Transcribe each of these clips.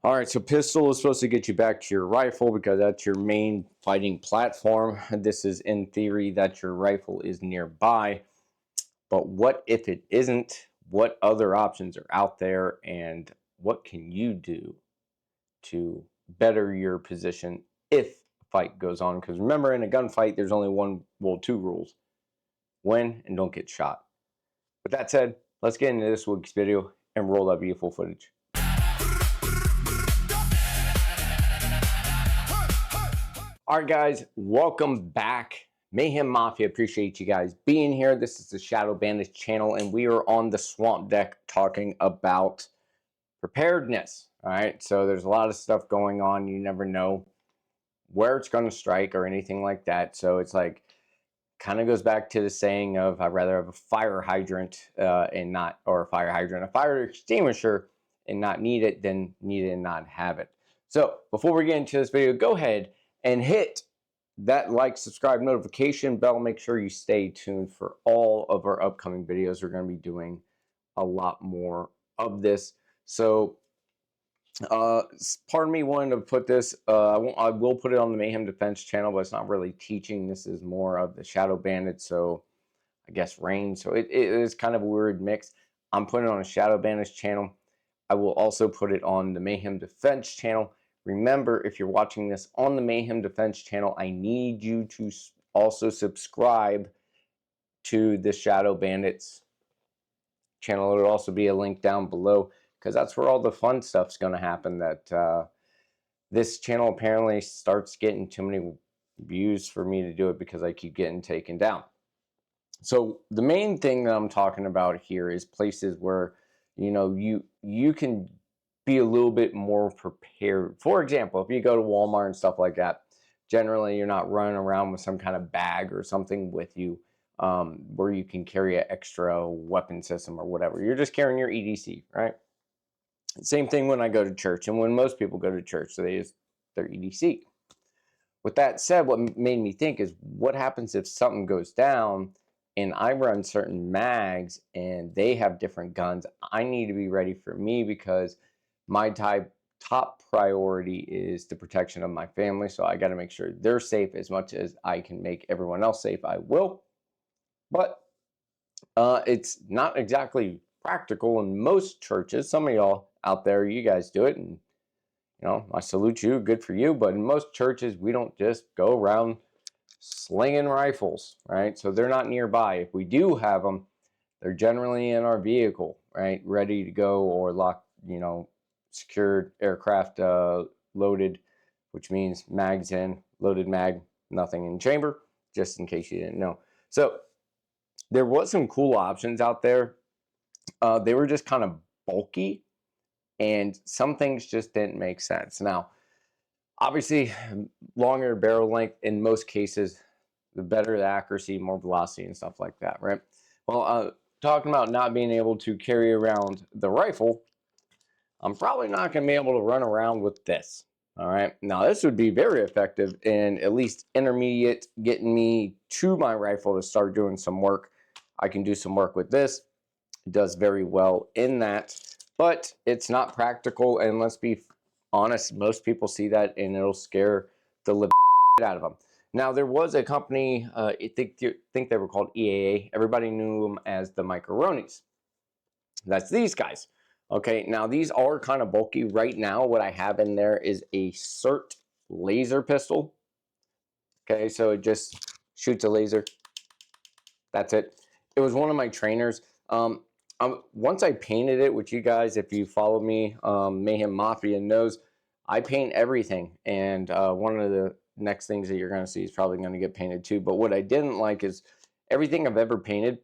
All right, so pistol is supposed to get you back to your rifle because that's your main fighting platform. This is in theory that your rifle is nearby. But what if it isn't? What other options are out there, and what can you do to better your position if a fight goes on? Because remember, in a gunfight, there's only two rules: win and don't get shot. With that said, let's get into this week's video and roll that beautiful footage. All right, guys, welcome back. Mayhem Mafia, appreciate you guys being here. This is the Shadow Bandits channel, and we are on the swamp deck talking about preparedness. All right, so there's a lot of stuff going on. You never know where it's going to strike or anything like that. So it's like, kind of goes back to the saying of I'd rather have a fire hydrant a fire extinguisher and not need it than need it and not have it. So before we get into this video, go ahead and hit that like, subscribe, notification bell. Make sure you stay tuned for all of our upcoming videos. We're going to be doing a lot more of this. So pardon me wanting to put this, I will put it on the Mayhem Defense channel, but it's not really teaching. This is more of the Shadow Bandit, so I guess range. So it is kind of a weird mix. I'm putting it on a Shadow Bandits channel. I will also put it on the Mayhem Defense channel. Remember, if you're watching this on the Mayhem Defense channel, I need you to also subscribe to the Shadow Bandits channel. It'll also be a link down below, because that's where all the fun stuff's going to happen. That this channel apparently starts getting too many views for me to do it because I keep getting taken down. So the main thing that I'm talking about here is places where you can be a little bit more prepared. For example, if you go to Walmart and stuff like that, generally you're not running around with some kind of bag or something with you where you can carry an extra weapon system or whatever. You're just carrying your EDC, right? Same thing when I go to church, and when most people go to church, so they use their EDC. With that said, what made me think is, what happens if something goes down and I run certain mags and they have different guns? I need to be ready for me, because my top priority is the protection of my family. So I got to make sure they're safe. As much as I can make everyone else safe, I will. But it's not exactly practical in most churches. Some of y'all out there, you guys do it, and I salute you, good for you. But in most churches, we don't just go around slinging rifles, right? So they're not nearby. If we do have them, they're generally in our vehicle, right, ready to go, or locked, secured aircraft loaded, which means mags in, loaded mag, nothing in chamber, just in case you didn't know. So there was some cool options out there. They were just kind of bulky, and some things just didn't make sense. Now, obviously, longer barrel length in most cases, the better the accuracy, more velocity and stuff like that, right? Well, talking about not being able to carry around the rifle, I'm probably not going to be able to run around with this. All right. Now, this would be very effective in at least intermediate, getting me to my rifle to start doing some work. I can do some work with this. It does very well in that, but it's not practical. And let's be honest, most people see that and it'll scare the living out of them. Now, there was a company, I think they were called EAA. Everybody knew them as the Micronis. That's these guys. Okay, now these are kind of bulky. Right now, what I have in there is a CERT laser pistol. Okay, so it just shoots a laser. That's it. It was one of my trainers. Once I painted it, which you guys, if you follow me, Mayhem Mafia knows, I paint everything. And one of the next things that you're going to see is probably going to get painted too. But what I didn't like is everything I've ever painted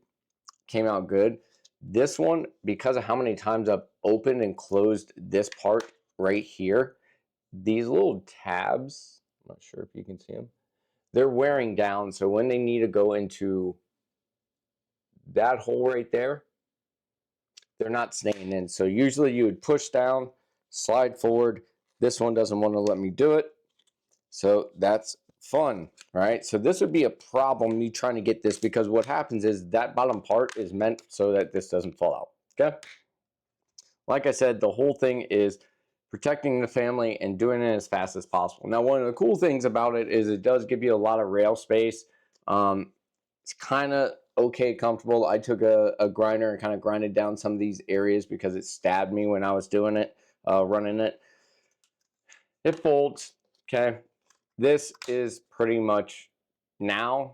came out good. This one, because of how many times I've opened and closed this part right here, these little tabs, I'm not sure if you can see them, they're wearing down. So when they need to go into that hole right there, they're not staying in. So usually you would push down, slide forward. This one doesn't want to let me do it. So that's fun, right? So this would be a problem, me trying to get this, because what happens is that bottom part is meant so that this doesn't fall out, okay? Like I said, the whole thing is protecting the family and doing it as fast as possible. Now, one of the cool things about it is it does give you a lot of rail space. It's kind of okay comfortable. I took a grinder and kind of grinded down some of these areas because it stabbed me when I was doing it, running it. It folds, okay? This is pretty much now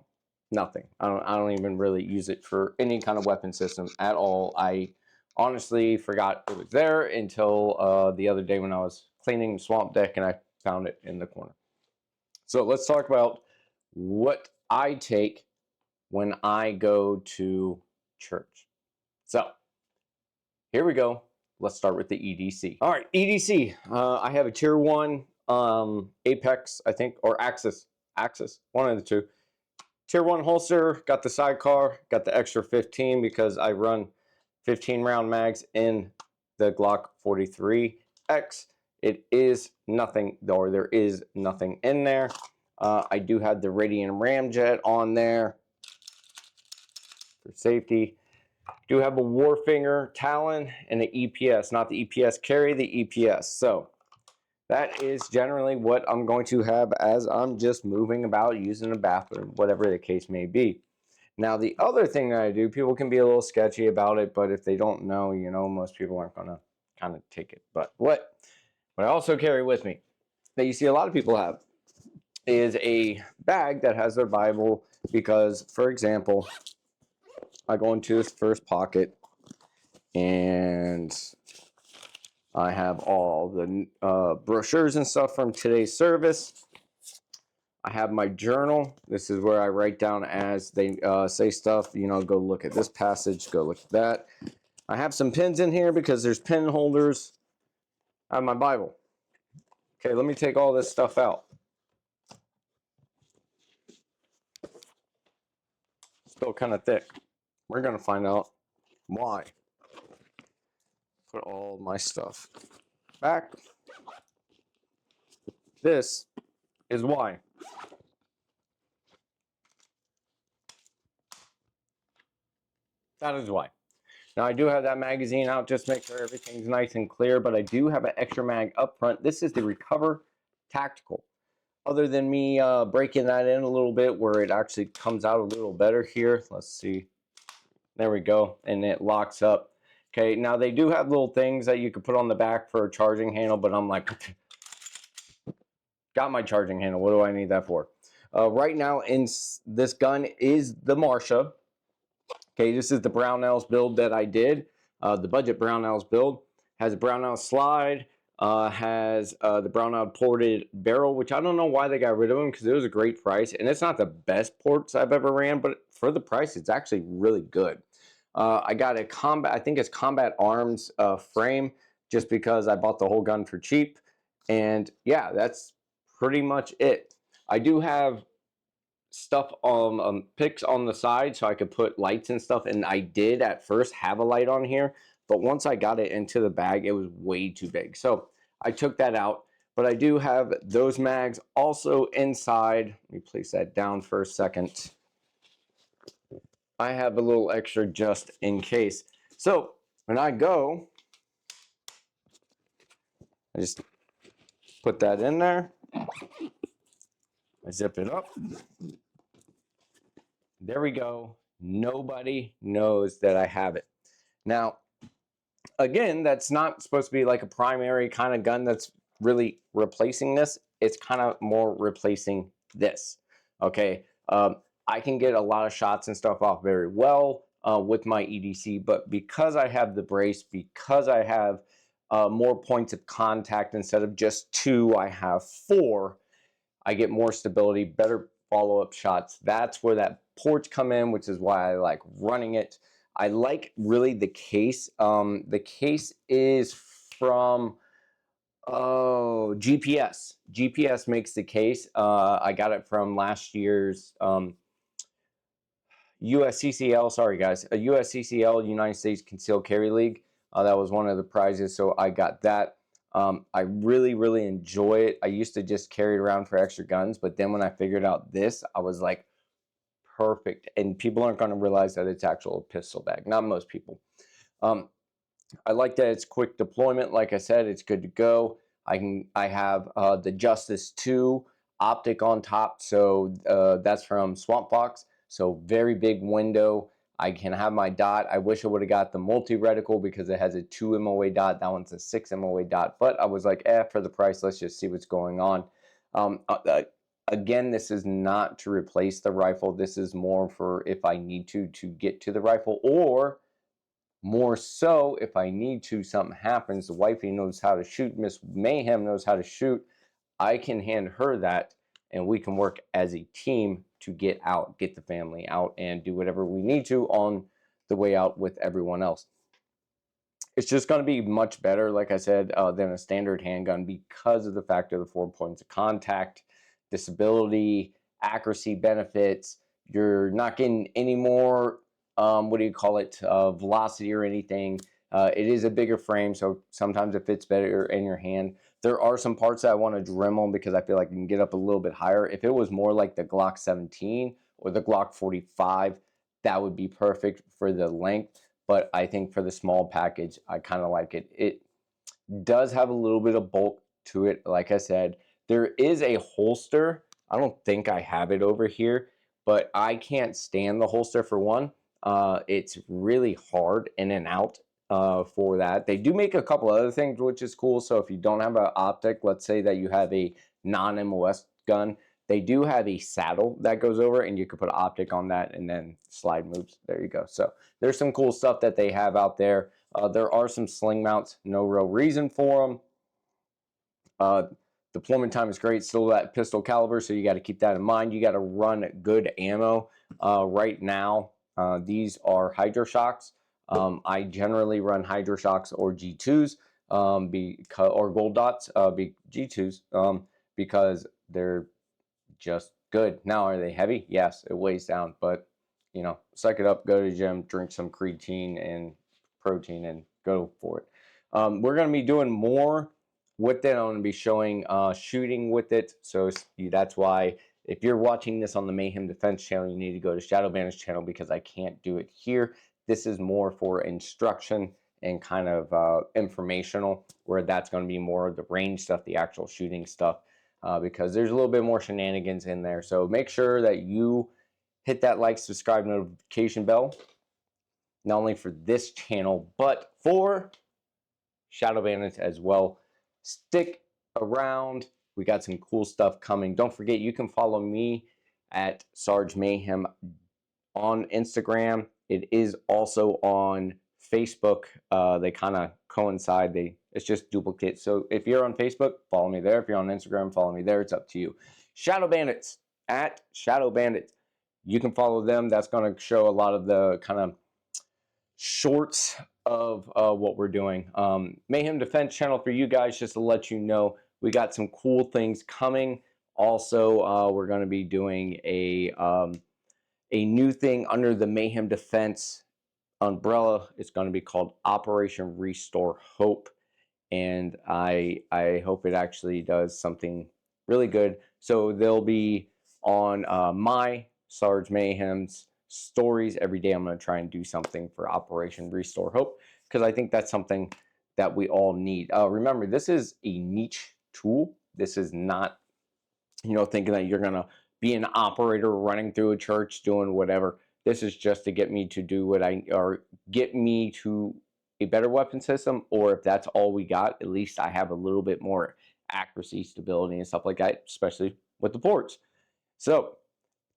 nothing. I don't even really use it for any kind of weapon system at all. I honestly forgot it was there until the other day when I was cleaning the swamp deck and I found it in the corner. So let's talk about what I take when I go to church. So here we go. Let's start with the EDC. All right, EDC. I have a tier 1 Apex, I think, or Axis, one of the two. Tier 1 holster, got the sidecar, got the extra 15 because I run 15 round mags in the Glock 43X. It is nothing, or there is nothing in there. I do have the Radian Ramjet on there for safety. Do have a Warfinger Talon and an EPS, not the EPS carry, the EPS. So that is generally what I'm going to have as I'm just moving about, using the bathroom, whatever the case may be. Now, the other thing that I do, people can be a little sketchy about it, but if they don't know, you know, most people aren't going to kind of take it. But what I also carry with me that you see a lot of people have is a bag that has their Bible because, for example, I go into this first pocket and I have all the brochures and stuff from today's service. I have my journal. This is where I write down as they say stuff, you know, go look at this passage, go look at that. I have some pins in here because there's pin holders. I have my Bible. Okay, let me take all this stuff out. Still kind of thick. We're going to find out why. Put all my stuff back. This is why. That is why. Now, I do have that magazine out just to make sure everything's nice and clear, but I do have an extra mag up front. This is the Recover Tactical. Other than me breaking that in a little bit where it actually comes out a little better here. Let's see. There we go. And it locks up. Okay, now they do have little things that you could put on the back for a charging handle, but I'm like, got my charging handle. What do I need that for? Right now in this gun is the Marsha. Okay, this is the Brownells build that I did. The budget Brownells build has a Brownell slide, has the Brownell ported barrel, which I don't know why they got rid of them because it was a great price. And it's not the best ports I've ever ran, but for the price, it's actually really good. I got a combat, I think it's Combat Arms frame just because I bought the whole gun for cheap. And yeah, that's pretty much it. I do have stuff on picks on the side so I could put lights and stuff, and I did at first have a light on here, but once I got it into the bag it was way too big, so I took that out. But I do have those mags also inside. Let me place that down for a second. I have a little extra just in case. So when I go, I just put that in there, I zip it up. There we go. Nobody knows that I have it. Now, again, that's not supposed to be like a primary kind of gun that's really replacing this. It's kind of more replacing this. Okay. I can get a lot of shots and stuff off very well with my EDC, but because I have the brace, because I have more points of contact instead of just 2, I have 4. I get more stability, better follow-up shots. That's where that ports come in, which is why I like running it. I like really the case. The case is from GPS. GPS makes the case. I got it from last year's USCCL. Sorry guys, a USCCL, United States Concealed Carry League. That was one of the prizes, so I got that. I really enjoy it. I used to just carry it around for extra guns, but then when I figured out this, I was like, perfect. And people aren't going to realize that it's actual pistol bag. Not most people. I like that it's quick deployment. Like I said, it's good to go. I have the Justice 2 optic on top, so that's from Swamp Fox. So very big window. I can have my dot. I wish I would have got the multi reticle because it has a 2 MOA dot. That one's a 6 MOA dot. But I was like, for the price, let's just see what's going on. Again, this is not to replace the rifle. This is more for if I need to get to the rifle, or more so if I need to, something happens, the wifey knows how to shoot, Miss Mayhem knows how to shoot, I can hand her that and we can work as a team to get out, get the family out, and do whatever we need to on the way out with everyone else. It's just going to be much better, like I said, than a standard handgun because of the fact of the 4 points of contact, disability, accuracy benefits. You're not getting any more, what do you call it, velocity or anything. It is a bigger frame, so sometimes it fits better in your hand. There are some parts that I want to Dremel because I feel like I can get up a little bit higher. If it was more like the Glock 17 or the Glock 45, that would be perfect for the length. But I think for the small package, I kind of like it. It does have a little bit of bulk to it. Like I said, there is a holster. I don't think I have it over here, but I can't stand the holster for one. It's really hard in and out for that. They do make a couple other things, which is cool. So if you don't have an optic, let's say that you have a non-MOS gun, they do have a saddle that goes over, and you can put an optic on that and then slide moves. There you go. So there's some cool stuff that they have out there. There are some sling mounts, no real reason for them. Deployment time is great, still that pistol caliber, so you got to keep that in mind. You got to run good ammo. Right now, these are Hydroshocks. I generally run Hydroshocks or G2s or Gold Dots, G2s, because they're just good. Now, are they heavy? Yes, it weighs down, but you know, suck it up, go to the gym, drink some creatine and protein, and go for it. We're going to be doing more with it. I'm going to be showing shooting with it. So that's why if you're watching this on the Mayhem Defense channel, you need to go to Shadow Bandit's channel because I can't do it here. This is more for instruction and kind of informational, where that's going to be more of the range stuff, the actual shooting stuff. Because there's a little bit more shenanigans in there. So make sure that you hit that like, subscribe, notification bell, not only for this channel, but for Shadow Bandits as well. Stick around. We got some cool stuff coming. Don't forget, you can follow me at Sarge Mayhem on Instagram. It is also on Facebook. They kind of coincide. It's just duplicate. So if you're on Facebook, follow me there. If you're on Instagram, follow me there. It's up to you. Shadow Bandits, at Shadow Bandits. You can follow them. That's going to show a lot of the kind of shorts of what we're doing. Mayhem Defense channel for you guys, just to let you know, we got some cool things coming. Also, we're going to be doing a new thing under the Mayhem Defense umbrella. It's going to be called Operation Restore Hope, and I hope it actually does something really good. So they'll be on my Sarge Mayhem's stories every day. I'm going to try and do something for Operation Restore Hope because I think that's something that we all need. Remember, this is a niche tool. This is not, you know, thinking that you're going to be an operator running through a church doing whatever. This is just to get me to do or get me to a better weapon system, or if that's all we got, at least I have a little bit more accuracy, stability, and stuff like that, especially with the ports. So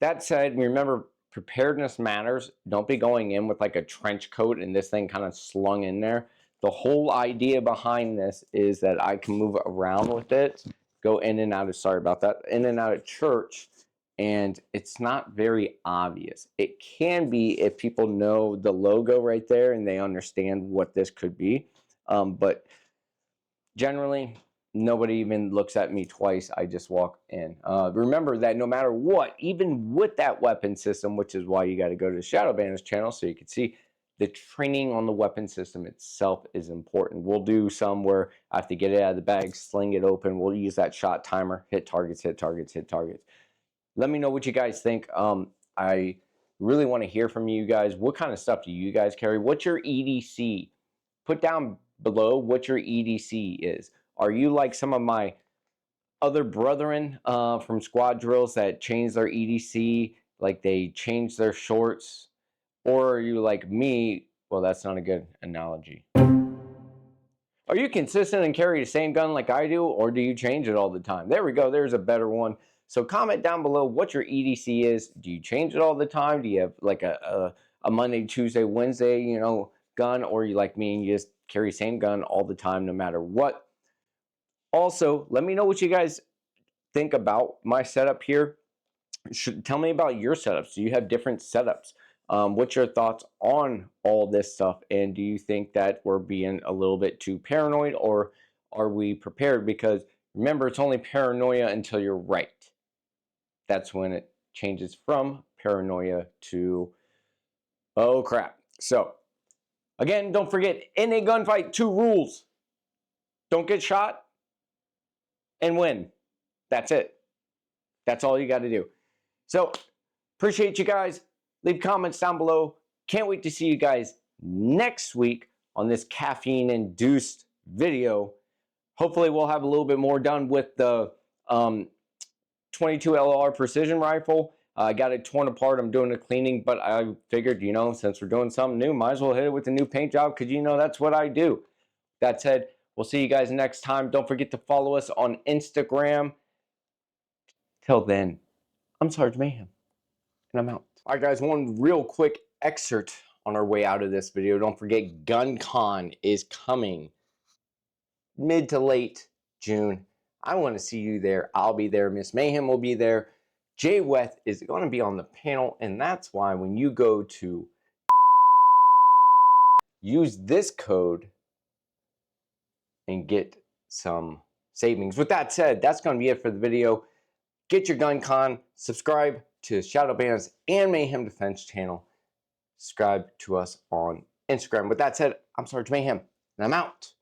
that said, remember, preparedness matters. Don't be going in with like a trench coat and this thing kind of slung in there. The whole idea behind this is that I can move around with it, go in and out of, sorry about that, in and out of church, and it's not very obvious. It can be if people know the logo right there and they understand what this could be, but generally nobody even looks at me twice. I just walk in. Remember that no matter what, even with that weapon system, which is why you got to go to the Shadow Bandits channel so you can see, the training on the weapon system itself is important. We'll do some where I have to get it out of the bag, sling it open. We'll use that shot timer, hit targets, hit targets, hit targets. Let me know what you guys think. I really want to hear from you guys. What kind of stuff do you guys carry? What's your EDC? Put down below what your EDC is. Are you like some of my other brethren from squad drills that change their EDC, like they change their shorts? Or are you like me? Well, that's not a good analogy. Are you consistent and carry the same gun like I do, or do you change it all the time? There we go. There's a better one. So comment down below what your EDC is. Do you change it all the time? Do you have like a Monday, Tuesday, Wednesday, you know, gun, or you like me and you just carry the same gun all the time, no matter what? Also, let me know what you guys think about my setup here. Tell me about your setups. Do you have different setups? What's your thoughts on all this stuff? And do you think that we're being a little bit too paranoid, or are we prepared? Because remember, it's only paranoia until you're right. That's when it changes from paranoia to, oh crap. So again, don't forget, in a gunfight, 2 rules. Don't get shot and win. That's it. That's all you got to do. So appreciate you guys. Leave comments down below. Can't wait to see you guys next week on this caffeine-induced video. Hopefully we'll have a little bit more done with the 22 LR precision rifle. I got it torn apart. I'm doing a cleaning, but I figured, you know, since we're doing something new, might as well hit it with a new paint job because, you know, that's what I do. That said, we'll see you guys next time. Don't forget to follow us on Instagram. Till then, I'm Sarge Mayhem, and I'm out. All right, guys, one real quick excerpt on our way out of this video. Don't forget, GunCon is coming mid to late June. I want to see you there. I'll be there. Miss Mayhem will be there. Jay Weth is going to be on the panel, and that's why when you go to use this code and get some savings. With that said, that's going to be it for the video. Get your GunCon. Subscribe to Shadow Bandits and Mayhem Defense channel. Subscribe to us on Instagram. With that said, I'm Sarge Mayhem, and I'm out.